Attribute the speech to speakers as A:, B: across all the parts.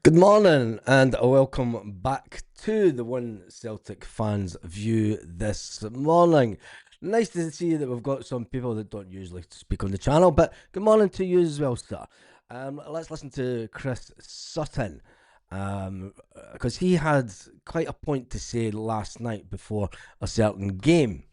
A: Good morning and welcome back to the One Celtic Fans View this morning. Nice to see that we've got some people that don't usually speak on the channel, but good morning to you as well, sir. Let's listen to Chris Sutton, because he had quite a point to say last night before a certain game.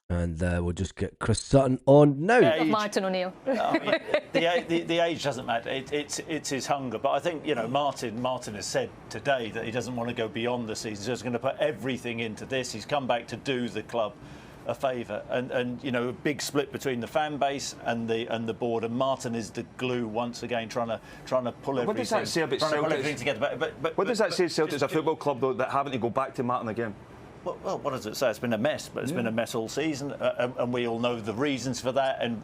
A: And we'll just get Chris Sutton on now.
B: Martin O'Neill.
C: The age doesn't matter. It's his hunger. But I think Martin has said today that he doesn't want to go beyond the season. So he's going to put everything into this. He's come back to do the club a favour, and a big split between the fan base and the board. And Martin is the glue once again, trying to pull everything.
D: What does that say about Celtic?
C: Together. But
D: what does that say Celtic as a football club though, that having to go back to Martin again?
C: Well, what does it say? It's been a mess, but it's been a mess all season, and we all know the reasons for that. And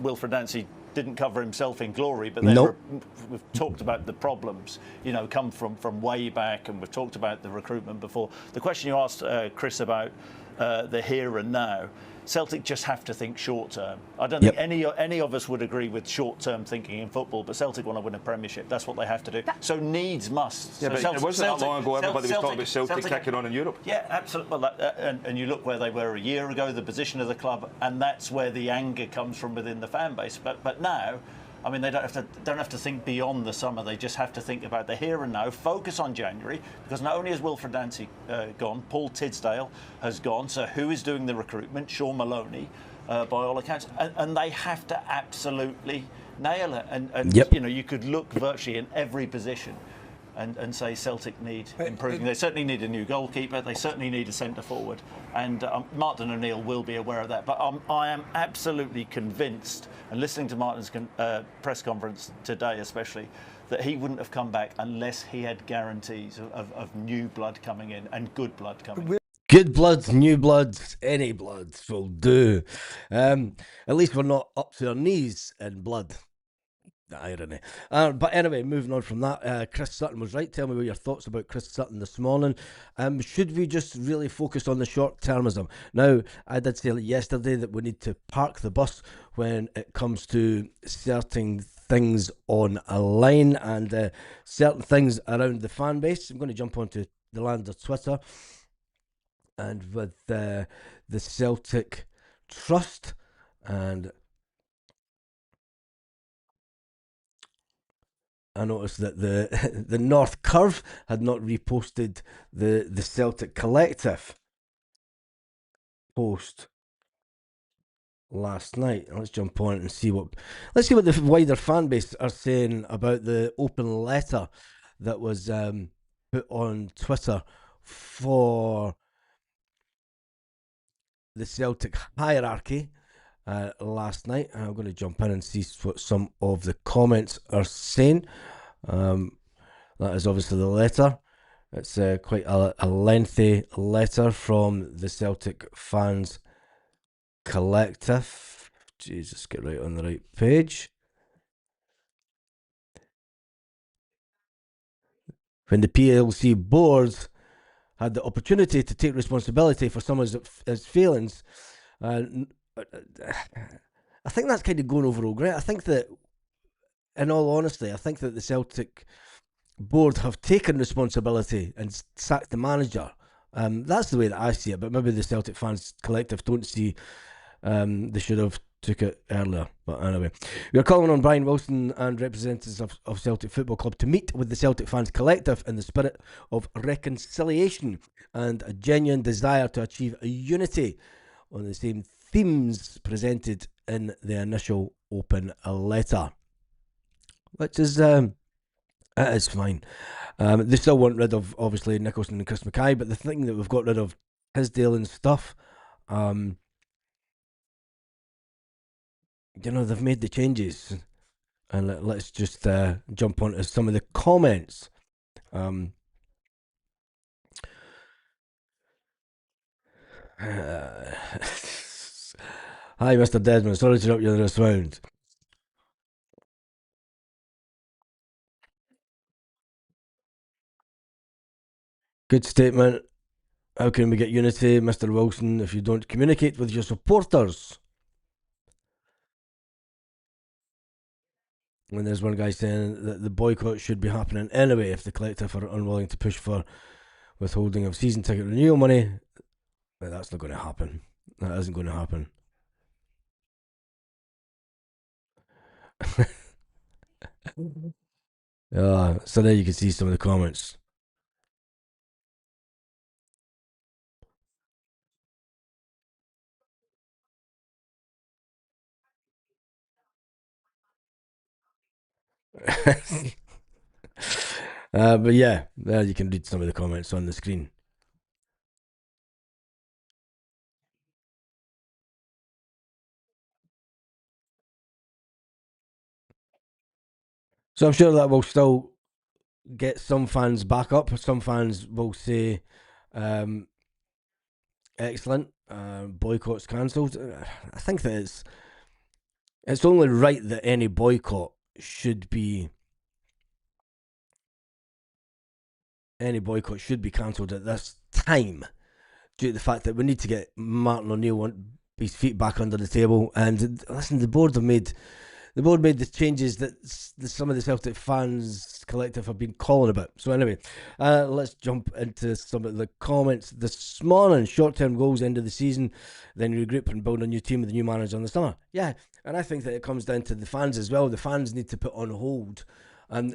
C: Wilfred Nancy didn't cover himself in glory, but we've talked about the problems, come from way back, and we've talked about the recruitment before. The question you asked Chris about the here and now. Celtic just have to think short term. I don't think any of us would agree with short term thinking in football, but Celtic want to win a Premiership. That's what they have to do. So needs must.
D: Yeah,
C: so
D: but
C: Celtic,
D: it wasn't that long ago everybody was talking about
C: Celtic
D: kicking on in Europe.
C: Yeah, absolutely. Well, and you look where they were a year ago, the position of the club, and that's where the anger comes from within the fan base. But now, I mean, they don't have to think beyond the summer. They just have to think about the here and now. Focus on January, because not only has Wilfred Nancy gone, Paul Tidsdale has gone. So who is doing the recruitment? Sean Maloney, by all accounts, and they have to absolutely nail it. And you could look virtually in every position and say Celtic need improving. They certainly need a new goalkeeper. They certainly need a centre forward. And Martin O'Neill will be aware of that. But I am absolutely convinced, and listening to Martin's press conference today especially, that he wouldn't have come back unless he had guarantees of new blood coming in and good blood coming in.
A: Good blood, new blood, any blood will do. At least we're not up to our knees in blood. The irony. But anyway, moving on from that, Chris Sutton was right. Tell me what your thoughts about Chris Sutton this morning. Should we just really focus on the short-termism? Now, I did say yesterday that we need to park the bus when it comes to certain things on a line and certain things around the fan base. I'm going to jump onto the land of Twitter, and with the Celtic Trust, and I noticed that the North Curve had not reposted the Celtic Collective post last night. Let's jump on it and see what the wider fan base are saying about the open letter that was put on Twitter for the Celtic hierarchy last night. I'm going to jump in and see what some of the comments are saying. That is obviously the letter. It's quite a lengthy letter from the Celtic Fans Collective. Jesus, get right on the right page. When the PLC board had the opportunity to take responsibility for some of his failings, I think that's kind of going over all great. I think that, in all honesty, I think that the Celtic board have taken responsibility and sacked the manager. That's the way that I see it, but maybe the Celtic Fans Collective don't see they should have took it earlier. But anyway, we are calling on Brian Wilson and representatives of Celtic Football Club to meet with the Celtic Fans Collective in the spirit of reconciliation and a genuine desire to achieve a unity on the same themes presented in the initial open letter, which is it is fine. They still want rid of, obviously, Nicholson and Chris Mackay, but the thing that we've got rid of Tisdale and stuff, they've made the changes. And let's just jump on to some of the comments. Hi, Mr. Desmond. Sorry to interrupt you this round. Good statement. How can we get unity, Mr. Wilson, if you don't communicate with your supporters? And there's one guy saying that the boycott should be happening anyway if the collective are unwilling to push for withholding of season ticket renewal money. But that's not going to happen. That isn't going to happen. So there you can see some of the comments. But yeah, there you can read some of the comments on the screen. So I'm sure that will still get some fans back up. Some fans will say, excellent, boycotts cancelled. I think that it's only right that any boycott should be cancelled at this time, due to the fact that we need to get Martin O'Neill on his feet back under the table. And listen, the board made the changes that some of the Celtic fans collective have been calling about. So anyway, let's jump into some of the comments this morning. Short-term goals, end of the season, then regroup and build a new team with a new manager in the summer. Yeah, and I think that it comes down to the fans as well. The fans need to put on hold, and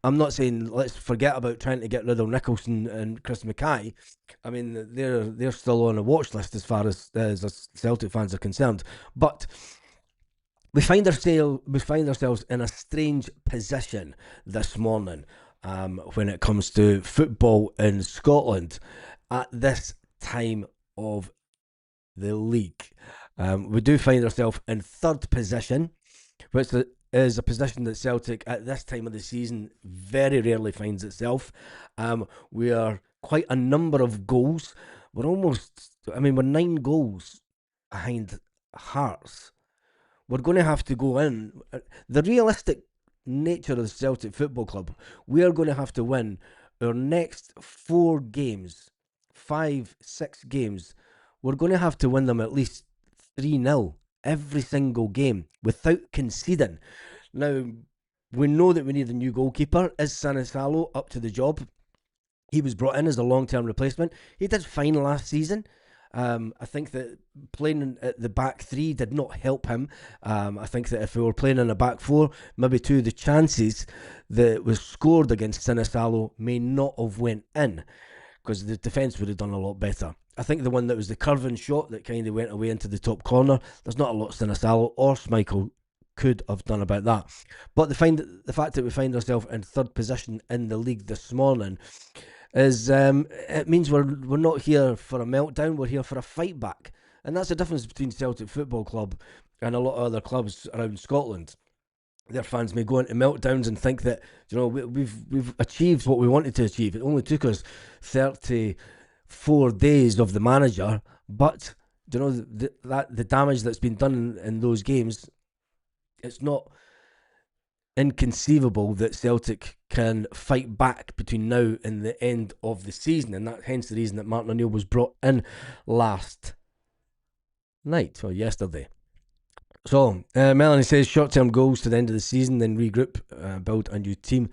A: I'm not saying let's forget about trying to get rid of Nicholson and Chris Mackay. I mean, they're still on a watch list as far as Celtic fans are concerned, but we find ourselves in a strange position this morning when it comes to football in Scotland at this time of the league. We do find ourselves in third position, which is a position that Celtic at this time of the season very rarely finds itself. We are quite a number of goals. We're 9 goals behind Hearts. We're going to have to go in. The realistic nature of the Celtic Football Club, we are going to have to win our next 4 games, 5, 6 games. We're going to have to win them at least 3-0 every single game without conceding. Now, we know that we need a new goalkeeper. Is Sanisalo up to the job? He was brought in as a long-term replacement. He did fine last season. I think that playing at the back 3 did not help him. I think that if we were playing in a back 4, maybe 2 of the chances that was scored against Sinisalo may not have went in, because the defence would have done a lot better. I think the one that was the curving shot that kind of went away into the top corner, there's not a lot Sinisalo or Schmeichel could have done about that. But the fact that we find ourselves in third position in the league this morning is it means we're not here for a meltdown, we're here for a fight back. And that's the difference between Celtic Football Club and a lot of other clubs around Scotland. Their fans may go into meltdowns and think that, we've achieved what we wanted to achieve. It only took us 34 days of the manager, but the damage that's been done in those games, it's not inconceivable that Celtic can fight back between now and the end of the season, and hence the reason that Martin O'Neill was brought in last night or yesterday. So Melanie says short-term goals to the end of the season, then regroup, build a new team,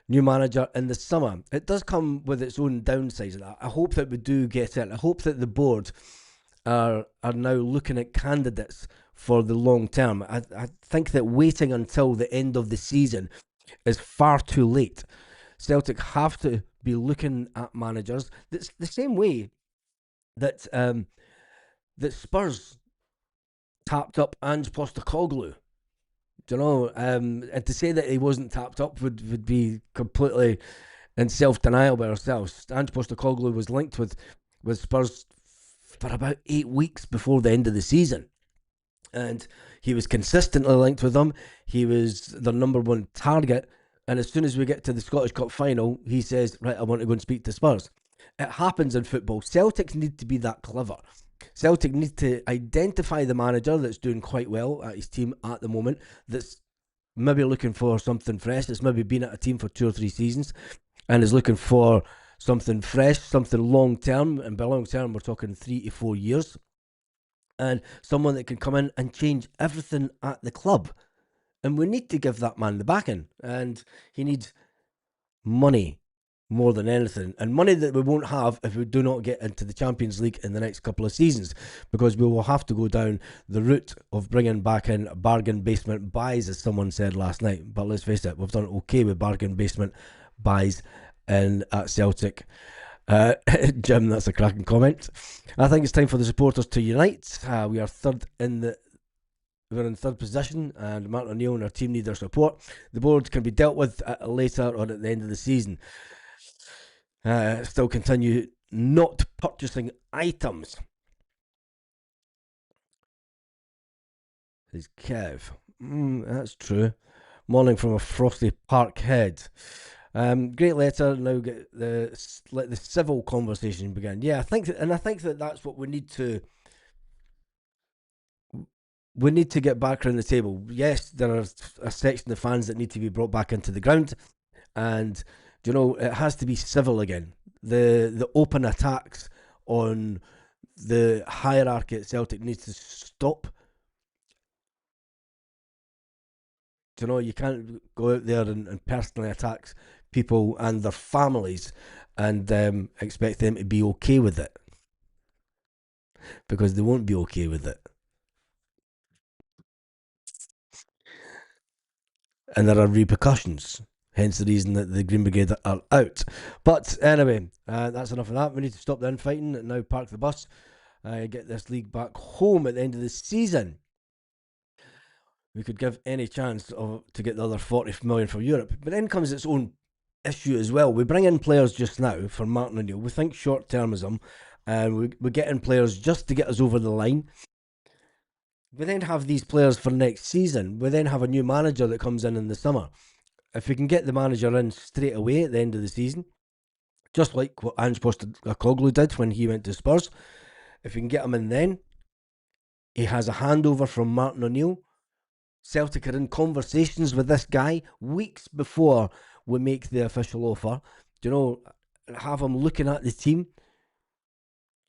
A: new manager in the summer. It does come with its own downsides. I hope that we do get it. I hope that the board are now looking at candidates for the long term. I think that waiting until the end of the season is far too late. Celtic have to be looking at managers. That's the same way that that Spurs tapped up Ange Postecoglou. And to say that he wasn't tapped up would be completely in self-denial by ourselves. Ange Postecoglou was linked with Spurs for about 8 weeks before the end of the season. And he was consistently linked with them. He was their number one target. And as soon as we get to the Scottish Cup final, he says, right, I want to go and speak to Spurs. It happens in football. Celtic need to be that clever. Celtic need to identify the manager that's doing quite well at his team at the moment, that's maybe looking for something fresh, that's maybe been at a team for 2 or 3 seasons and is looking for something fresh, something long-term. And by long-term, we're talking 3 to 4 years. And someone that can come in and change everything at the club. And we need to give that man the backing. And he needs money more than anything, and money that we won't have if we do not get into the Champions League in the next couple of seasons, because we will have to go down the route of bringing back in bargain basement buys, as someone said last night. But let's face it, we've done okay with bargain basement buys at Celtic. Jim, that's a cracking comment. I think it's time for the supporters to unite. We are we're in third position, and Martin O'Neill and our team need their support. The board can be dealt with later or at the end of the season. Still continue not purchasing items. Is Kev. That's true. Morning from a frosty Parkhead. Great letter. Now let the civil conversation begin. Yeah, I think that that's what we need to. We need to get back around the table. Yes, there are a section of fans that need to be brought back into the ground, and it has to be civil again. The open attacks on the hierarchy at Celtic needs to stop. You can't go out there and personally attack people and their families and expect them to be okay with it, because they won't be okay with it. And there are repercussions, hence the reason that the Green Brigade are out. But anyway, that's enough of that. We need to stop the infighting and now park the bus, get this league back home at the end of the season. We could give any chance to get the other 40 million for Europe. But then comes its own issue as well. We bring in players just now for Martin O'Neill. We think short-termism, and we get in players just to get us over the line. We then have these players for next season. We then have a new manager that comes in the summer. If we can get the manager in straight away at the end of the season, just like what Ange Postecoglou did when he went to Spurs, if we can get him in then, he has a handover from Martin O'Neill. Celtic are in conversations with this guy weeks before we make the official offer. Have him looking at the team.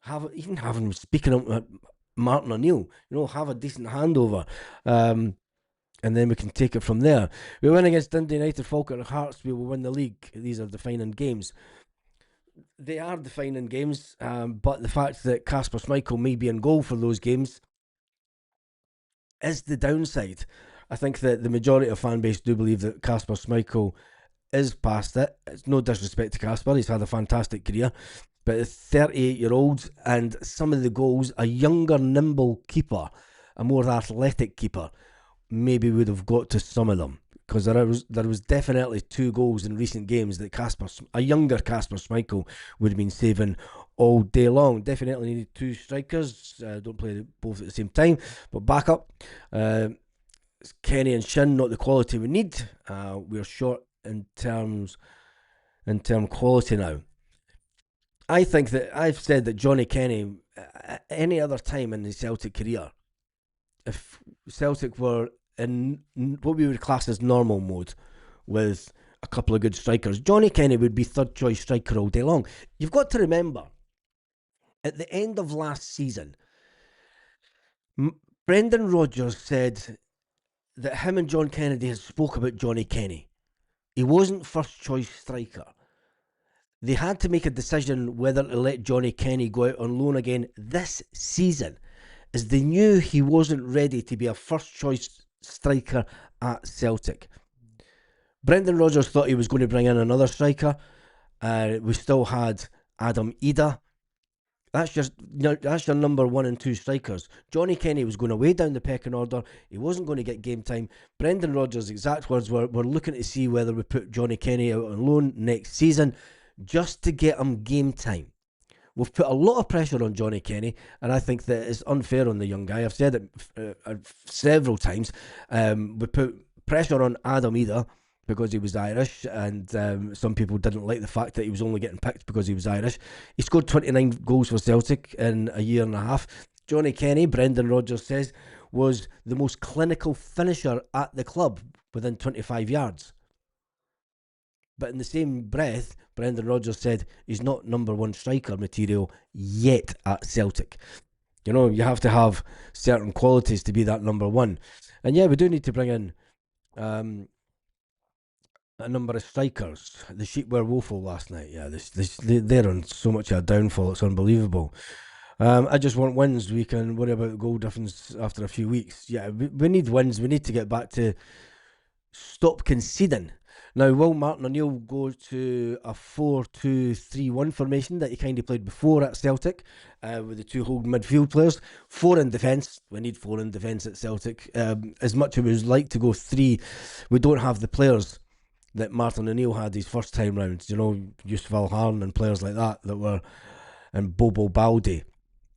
A: Have him speaking up Martin O'Neill. Have a decent handover. And then we can take it from there. We win against Dundee United, Falkirk and Hearts, we will win the league. These are defining games. They are defining games, but the fact that Kasper Schmeichel may be in goal for those games is the downside. I think that the majority of fan base do believe that Kasper Schmeichel is past it. It's no disrespect to Kasper, he's had a fantastic career, but a 38-year-old, and some of the goals, a younger, nimble keeper, a more athletic keeper, maybe would have got to some of them, because there was definitely 2 goals in recent games that a younger Kasper Schmeichel would have been saving all day long. Definitely needed 2 strikers. Don't play both at the same time, but back up. Kenny and Shin, not the quality we need. We're short in term quality now. I think that I've said that Johnny Kenny, any other time in his Celtic career, if Celtic were in what we would class as normal mode with a couple of good strikers, Johnny Kenny would be third choice striker all day long. You've got to remember, at the end of last season, Brendan Rodgers said that him and John Kennedy had spoke about Johnny Kenny. He wasn't first choice striker. They had to make a decision whether to let Johnny Kenny go out on loan again this season, as they knew he wasn't ready to be a first choice striker at Celtic. Brendan Rodgers thought he was going to bring in another striker. We still had Adam Ida. That's your number 1 and 2 strikers. Johnny Kenny was going away down the pecking order. He wasn't going to get game time. Brendan Rodgers' exact words were, we're looking to see whether we put Johnny Kenny out on loan next season just to get him game time. We've put a lot of pressure on Johnny Kenny, and I think that it's unfair on the young guy. I've said it several times. We put pressure on Adam Ida because he was Irish, and some people didn't like the fact that he was only getting picked because he was Irish. He scored 29 goals for Celtic in a year and a half. Johnny Kenny, Brendan Rodgers says, was the most clinical finisher at the club within 25 yards. But in the same breath, Brendan Rodgers said he's not number 1 striker material yet at Celtic. You have to have certain qualities to be that number 1. And yeah, we do need to bring in a number of strikers. The Sheep were woeful last night. Yeah, they're on so much of a downfall. It's unbelievable. I just want wins. We can worry about the goal difference after a few weeks. Yeah, we need wins. We need to get back to stop conceding. Now, will Martin O'Neill go to a 4-2-3-1 formation that he kind of played before at Celtic, with the two holding midfield players? 4 in defence. We need 4 in defence at Celtic. As much as we would like to go 3, we don't have the players that Martin O'Neill had his first time round. You know, Yusuf Al-Harn and players like that were, and Bobo Baldi.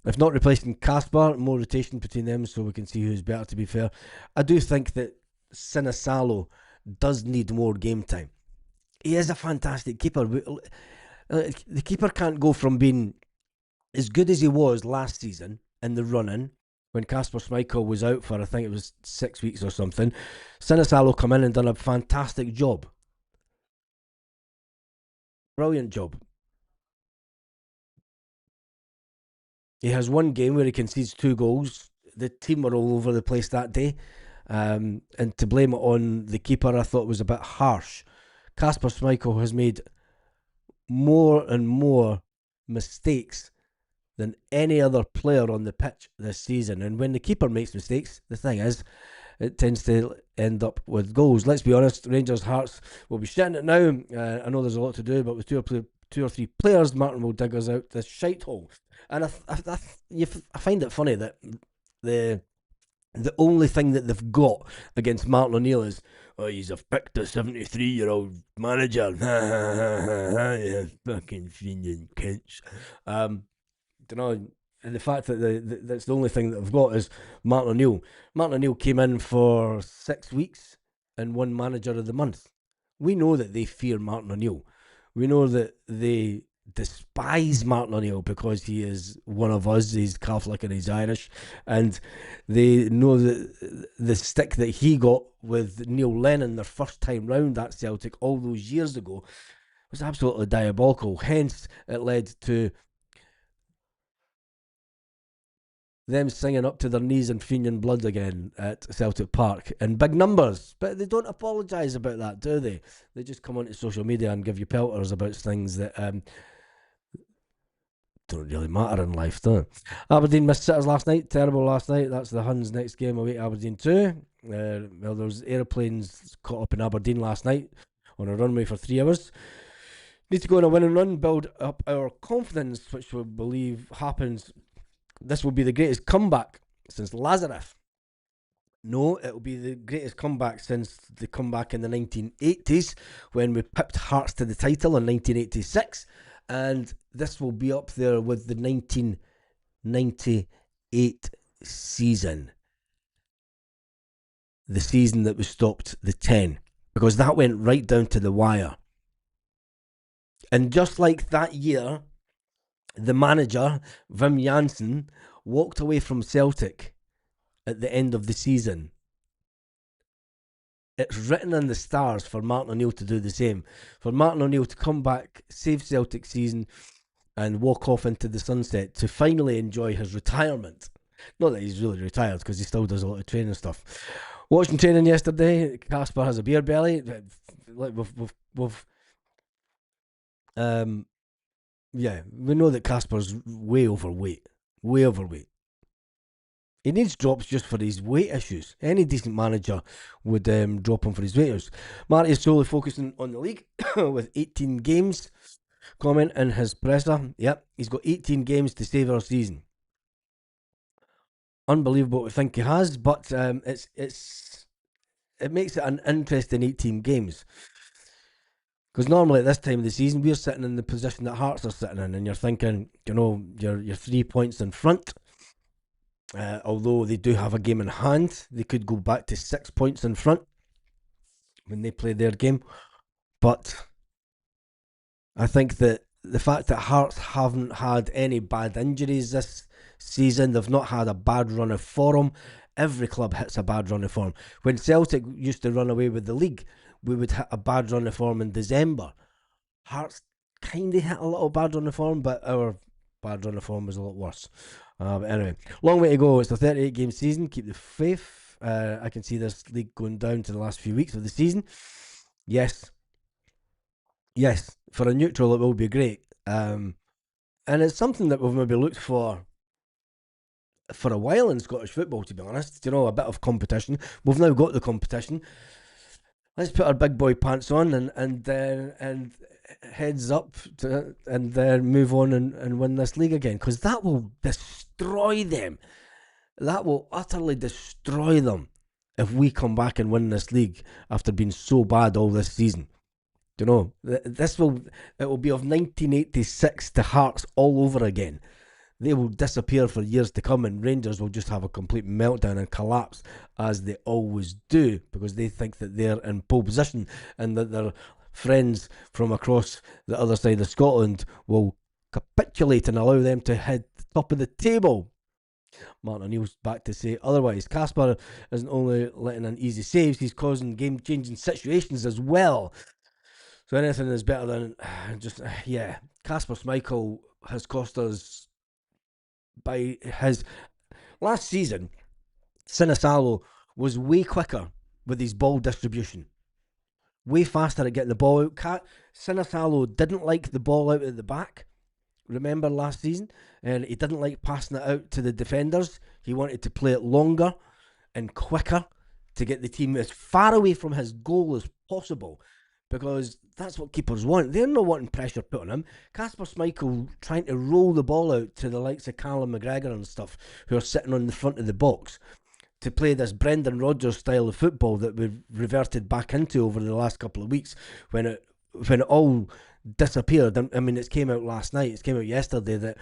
A: If not replacing Casper, more rotation between them so we can see who's better, to be fair. I do think that Sinisalo does need more game time. He is a fantastic keeper. The keeper can't go from being as good as he was last season in the run-in when Kasper Schmeichel was out for, I think it was 6 weeks or something. Sinisalo come in and done a fantastic job. Brilliant job. He has one game where he concedes 2 goals. The team were all over the place that day. And to blame it on the keeper, I thought was a bit harsh. Kasper Schmeichel has made more and more mistakes than any other player on the pitch this season. And when the keeper makes mistakes, the thing is, it tends to end up with goals. Let's be honest, Rangers' Hearts will be shitting it now. I know there's a lot to do, but with 2 or 3 players, Martin will dig us out this shite hole. And I find it funny that the only thing that they've got against Martin O'Neill is, oh, he's a picked a 73-year-old manager. Yeah, fucking fiending cunts. You know, and the fact that that's the only thing that they've got is Martin O'Neill. Martin O'Neill came in for 6 weeks and won Manager of the Month. We know that they fear Martin O'Neill. We know that they despise Martin O'Neill because he is one of us. He's Catholic and he's Irish, and they know that the stick that he got with Neil Lennon their first time round at Celtic all those years ago was absolutely diabolical. Hence, it led to them singing up to their knees in Fenian blood again at Celtic Park in big numbers. But they don't apologise about that, do they? They just come onto social media and give you pelters about things that don't really matter in life, do they? Aberdeen missed sitters last night. Terrible last night. That's the Huns' next game away to Aberdeen 2. Well, there was aeroplanes caught up in Aberdeen last night on a runway for 3 hours. Need to go on a winning run, build up our confidence, which we believe happens. This will be the greatest comeback since Lazarus. No, it will be the greatest comeback since the comeback in the 1980s when we pipped Hearts to the title in 1986. And this will be up there with the 1998 season. The season that we stopped the 10. Because that went right down to the wire. And just like that year, the manager, Wim Jansen, walked away from Celtic at the end of the season. It's written in the stars for Martin O'Neill to do the same. For Martin O'Neill to come back, save Celtic season, and walk off into the sunset to finally enjoy his retirement. Not that he's really retired, because he still does a lot of training stuff. Watching training yesterday, Casper has a beer belly. Yeah, we know that Casper's way overweight. Way overweight. He needs drops just for his weight issues. Any decent manager would drop him for his weight issues. Marty is solely focusing on the league with 18 games. Comment in his presser. Yep, he's got 18 games to save our season. Unbelievable to think he has, but it makes it an interesting 18 games. Because normally at this time of the season, we're sitting in the position that Hearts are sitting in, and you're thinking, you know, you're 3 points in front. Although they do have a game in hand, they could go back to 6 points in front when they play their game. But I think that the fact that Hearts haven't had any bad injuries this season, they've not had a bad run of form. Every club hits a bad run of form. When Celtic used to run away with the league, we would hit a bad run of form in December. Hearts kind of hit a little bad run of form, but our bad run of form was a lot worse. But anyway, long way to go. It's a 38-game season. Keep the faith. I can see this league going down to the last few weeks of the season. Yes, for a neutral it will be great, and it's something that we've maybe looked for a while in Scottish football, to be honest. You know, a bit of competition. We've now got the competition. Let's put our big boy pants on and heads up and then move on and win this league again, because that will destroy them. That will utterly destroy them if we come back and win this league after being so bad all this season. You know, it will be of 1986 to Hearts all over again. They will disappear for years to come, and Rangers will just have a complete meltdown and collapse, as they always do, because they think that they're in pole position and that their friends from across the other side of Scotland will capitulate and allow them to head to the top of the table. Martin O'Neill's back to say otherwise. Casper isn't only letting in easy saves, he's causing game-changing situations as well. So anything is better than just, Casper Schmeichel has cost us by his last season. Sinisalo was way quicker with his ball distribution, way faster at getting the ball out. Sinisalo didn't like the ball out at the back, remember last season, and he didn't like passing it out to the defenders. He wanted to play it longer and quicker to get the team as far away from his goal as possible, because that's what keepers want. They're not wanting pressure put on him. Casper Schmeichel trying to roll the ball out to the likes of Callum McGregor and stuff, who are sitting on the front of the box, to play this Brendan Rodgers style of football that we've reverted back into over the last couple of weeks, when it all disappeared. I mean, it came out last night, it came out yesterday, that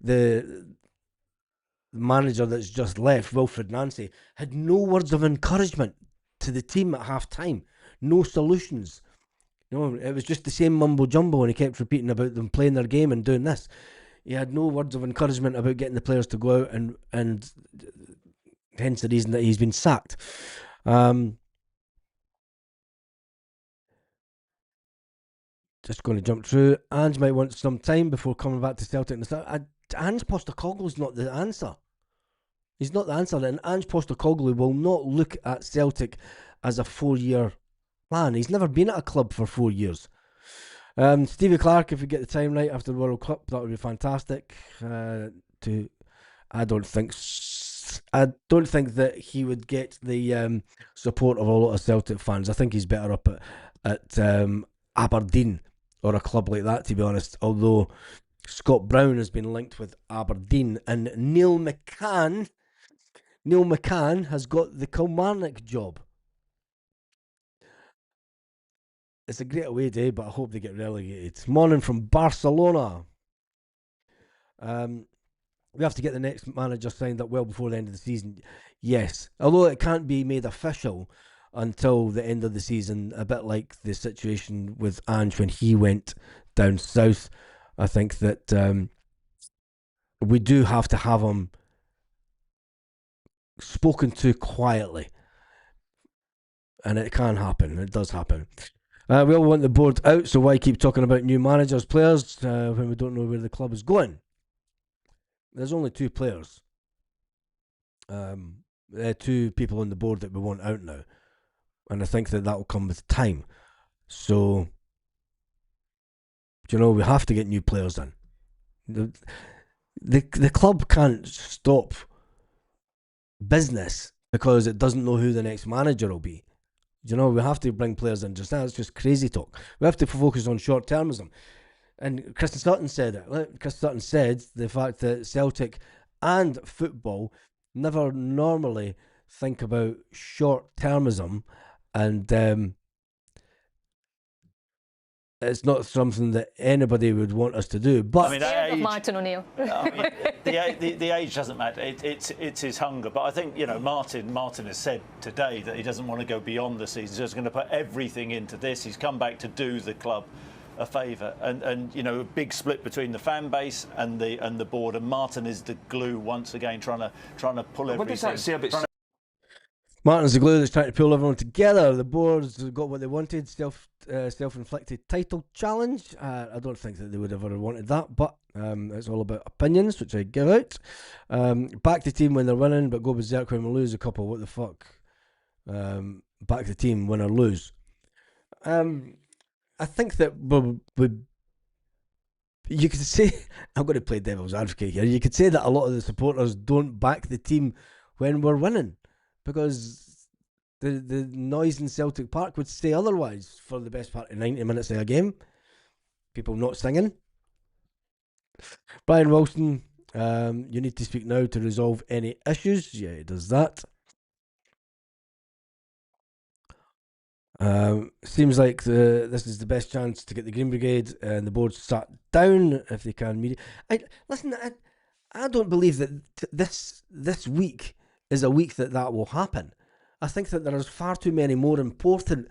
A: the manager that's just left, Wilfred Nancy, had no words of encouragement to the team at half time, no solutions. You know, it was just the same mumbo jumbo, and he kept repeating about them playing their game and doing this. He had no words of encouragement about getting the players to go out, and hence the reason that he's been sacked. Just going to jump through. Ange might want some time before coming back to Celtic. Ange Postecoglou's not the answer. He's not the answer, and Ange Postecoglou will not look at Celtic as a 4-year plan. He's never been at a club for 4 years. Stevie Clark, if we get the time right after the World Cup, that would be fantastic. I don't think that he would get the support of a lot of Celtic fans. I think he's better up at Aberdeen or a club like that, to be honest. Although Scott Brown has been linked with Aberdeen, and Neil McCann has got the Kilmarnock job. It's a great away day, but I hope they get relegated. Morning from Barcelona. We have to get the next manager signed up well before the end of the season. Yes, although it can't be made official until the end of the season, a bit like the situation with Ange when he went down south. I think that we do have to have him spoken to quietly, and it can happen. It does happen. We all want the board out, so why keep talking about new managers, players, when we don't know where the club is going? There's only two players. There are two people on the board that we want out now, and I think that will come with time. So, you know, we have to get new players in. The club can't stop business because it doesn't know who the next manager will be. You know, we have to bring players in. Just now, it's just crazy talk. We have to focus on short-termism. And Chris Sutton said it. Chris Sutton said the fact that Celtic and football never normally think about short-termism, and it's not something that anybody would want us to do. But
B: I mean, Martin O'Neill.
C: The age doesn't matter. It's his hunger. But I think, you know, Martin has said today that he doesn't want to go beyond the season. So he's going to put everything into this. He's come back to do the club a favour, and you know, a big split between the fan base and the board. And Martin is the glue once again, trying to pull everything.
D: What does that say about?
A: Martin's the glue that's trying to pull everyone together. The board's got what they wanted, self-inflicted title challenge. I don't think that they would have ever wanted that, but it's all about opinions, which I give out. Back the team when they're winning, but go berserk when we lose a couple. What the fuck? back the team, win or lose. I think that you could say, I'm going to play devil's advocate here. You could say that a lot of the supporters don't back the team when we're winning, because the noise in Celtic Park would say otherwise for the best part of 90 minutes of a game. People not singing. Brian Wilson, you need to speak now to resolve any issues. Yeah, he does that. Seems like this is the best chance to get the Green Brigade and the board sat down if they can. I don't believe that this week is a week that will happen. I think that there is far too many more important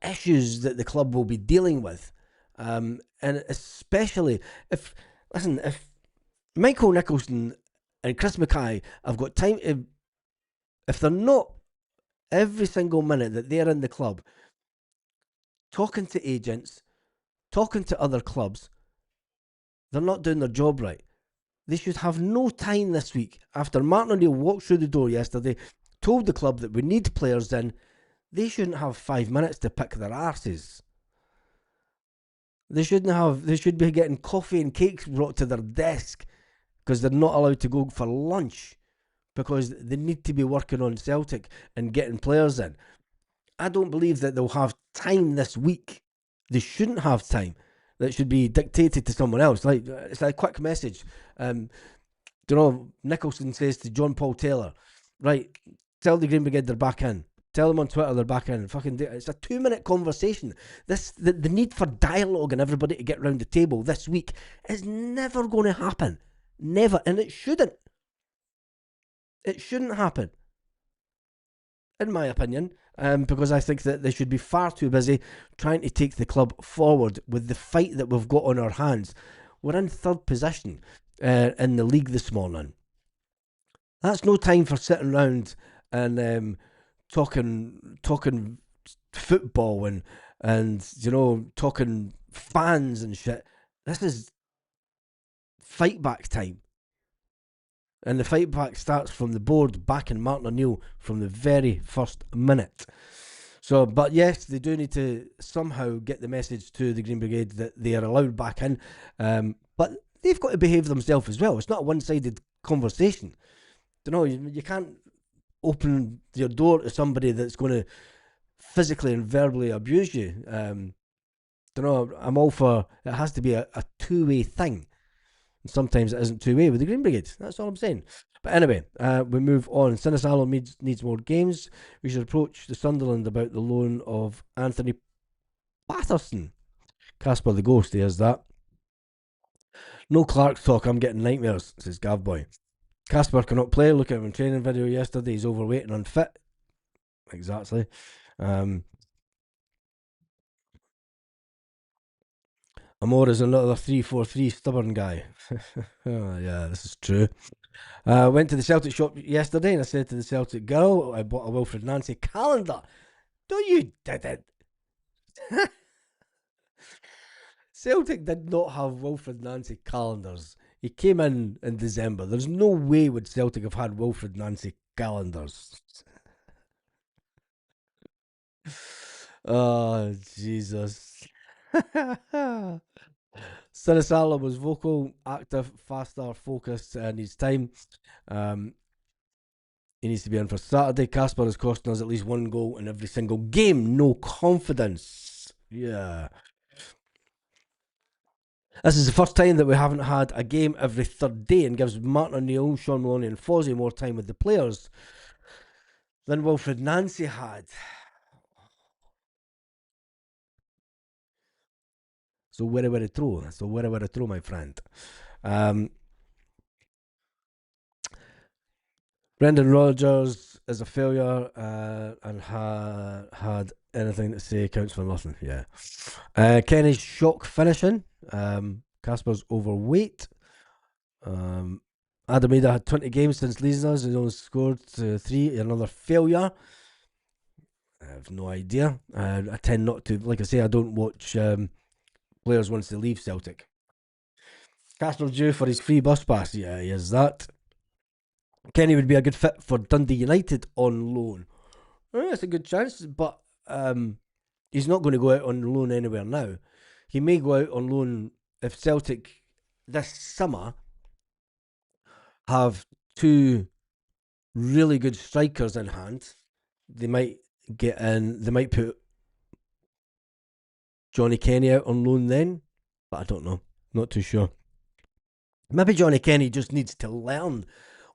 A: issues that the club will be dealing with, and especially if Michael Nicholson and Chris Mackay have got time to, if they're not every single minute that they're in the club talking to agents, talking to other clubs, they're not doing their job right. They should have no time this week. After Martin O'Neill walked through the door yesterday, told the club that we need players in, they shouldn't have 5 minutes to pick their arses. They should be getting coffee and cakes brought to their desk because they're not allowed to go for lunch because they need to be working on Celtic and getting players in. I don't believe that they'll have time this week. They shouldn't have time. That should be dictated to someone else. Like, it's a quick message. Nicholson says to John Paul Taylor, right, tell the Green Brigade they're back in. Tell them on Twitter they're back in. It's a 2-minute conversation. The need for dialogue and everybody to get round the table this week is never going to happen. Never. And it shouldn't. It shouldn't happen, in my opinion, because I think that they should be far too busy trying to take the club forward with the fight that we've got on our hands. We're in third position in the league this morning. That's no time for sitting around and talking football and talking fans and shit. This is fight back time. And the fight back starts from the board backing Martin O'Neill from the very first minute. So, but yes, they do need to somehow get the message to the Green Brigade that they are allowed back in. But they've got to behave themselves as well. It's not a one-sided conversation. You can't open your door to somebody that's going to physically and verbally abuse you. I'm all for, it has to be a two-way thing. Sometimes it isn't two-way with the Green Brigade. That's all I'm saying. But anyway, we move on. Sinisalo needs more games. We should approach the Sunderland about the loan of Anthony Patterson. Casper the Ghost, he has that. No Clark talk, I'm getting nightmares, says Gavboy. Casper cannot play. Look at him in training video yesterday. He's overweight and unfit. Exactly. Amor is another 3-4-3 stubborn guy. Oh, yeah, this is true. Went to the Celtic shop yesterday and I said to the Celtic girl, I bought a Wilfred Nancy calendar. No, you didn't. Celtic did not have Wilfred Nancy calendars. He came in December. There's no way would Celtic have had Wilfred Nancy calendars. Oh, Jesus. Sinisalo was vocal, active, faster, focused in his time. He needs to be in for Saturday. Casper is costing us at least one goal in every single game. No confidence. Yeah. This is the first time that we haven't had a game every third day and gives Martin O'Neill, Sean Maloney and Fozzie more time with the players than Wilfred Nancy had. So very true. So very true, my friend. Brendan Rodgers is a failure and had anything to say counts for nothing. Yeah. Kenny's shock finishing. Casper's overweight. Adamida had 20 games since leaving us. He's only scored 3. Another failure. I have no idea. I tend not to, like I say, I don't watch players once they leave Celtic. Casper's due for his free bus pass. Yeah, he is that. Kenny would be a good fit for Dundee United on loan. Well, it's a good chance, but he's not going to go out on loan anywhere now. He may go out on loan if Celtic this summer have two really good strikers in hand. They might get in. They might put Johnny Kenny out on loan then, but I don't know. Not too sure. Maybe Johnny Kenny just needs to learn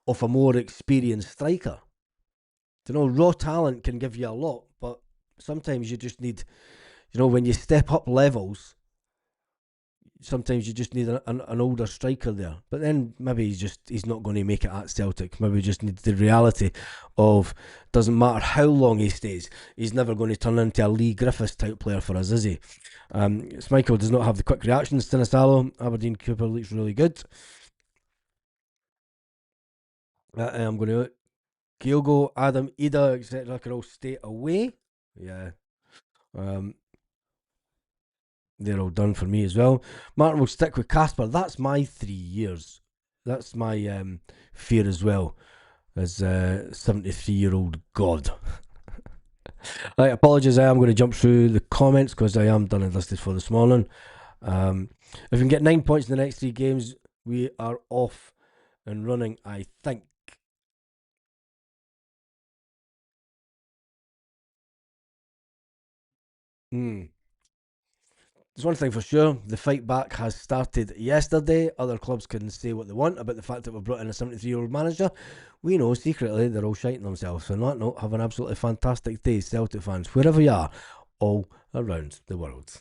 A: of a more experienced striker. Raw talent can give you a lot, but sometimes you just need, when you step up levels, sometimes you just need an older striker there. But then maybe he's not going to make it at Celtic. Maybe he just needs the reality of, doesn't matter how long he stays, he's never going to turn into a Lee Griffiths type player for us, is he? Schmeichel does not have the quick reactions. Sinisalo, Aberdeen Cooper looks really good. I'm going to Kyogo, Adam, Ida, etc. can all stay away. Yeah. They're all done for me as well. Martin will stick with Casper. That's my 3 years. That's my fear as well, as a 73-year-old god. Right, apologies, I am going to jump through the comments because I am done and dusted for this morning. If we can get 9 points in the next 3 games, we are off and running, I think. There's one thing for sure, the fight back has started yesterday. Other clubs can say what they want about the fact that we've brought in a 73-year-old manager. We know secretly they're all shiting themselves. So on that note, have an absolutely fantastic day, Celtic fans, wherever you are, all around the world.